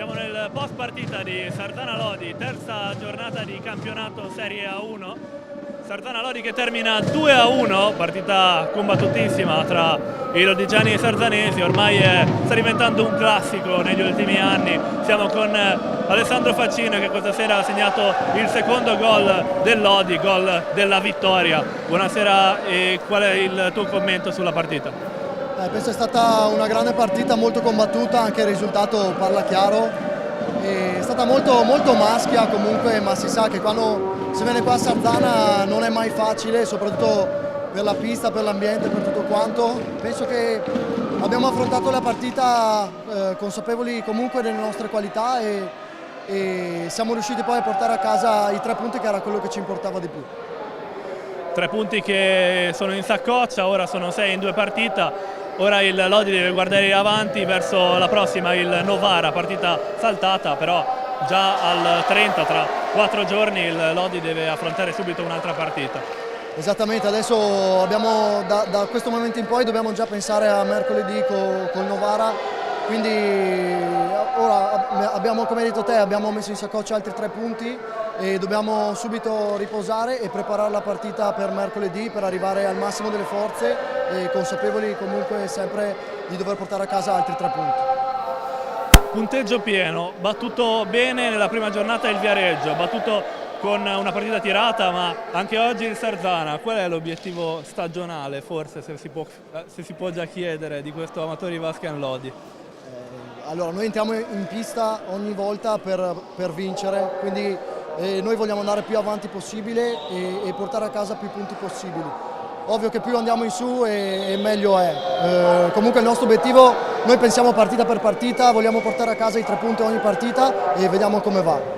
Siamo nel post partita di Sardana Lodi, terza giornata di campionato Serie A1. Sardana Lodi che termina 2-1, partita combattutissima tra i lodigiani e i sarzanesi, ormai sta diventando un classico negli ultimi anni. Siamo con Alessandro Faccino che questa sera ha segnato il secondo gol del Lodi, gol della vittoria. Buonasera, e qual è il tuo commento sulla partita? Penso è stata una grande partita, molto combattuta, anche il risultato parla chiaro. È stata molto maschia comunque, ma si sa che quando si viene qua a Sardana non è mai facile, soprattutto per la pista, per l'ambiente, per tutto quanto. Penso che abbiamo affrontato la partita consapevoli comunque delle nostre qualità e siamo riusciti poi a portare a casa i 3 punti, che era quello che ci importava di più. 3 punti che sono in saccoccia, ora sono 6 in 2 partite. Ora il Lodi deve guardare avanti verso la prossima, il Novara, partita saltata, però già al 30, tra 4 giorni, il Lodi deve affrontare subito un'altra partita. Esattamente, adesso abbiamo, da questo momento in poi dobbiamo già pensare a mercoledì col Novara, quindi ora abbiamo, come hai detto te, abbiamo messo in saccoccia altri 3 punti e dobbiamo subito riposare e preparare la partita per mercoledì per arrivare al massimo delle forze e consapevoli comunque sempre di dover portare a casa altri 3 punti. Punteggio pieno, battuto bene nella prima giornata il Viareggio, battuto con una partita tirata, ma anche oggi il Sardana. Qual è l'obiettivo stagionale, forse, se si può già chiedere, di questo Amatori Basket Lodi? Allora, noi entriamo in pista ogni volta per vincere, quindi noi vogliamo andare più avanti possibile e portare a casa più punti possibili. Ovvio che più andiamo in su e meglio è. Comunque il nostro obiettivo, noi pensiamo partita per partita, vogliamo portare a casa i 3 punti ogni partita e vediamo come va.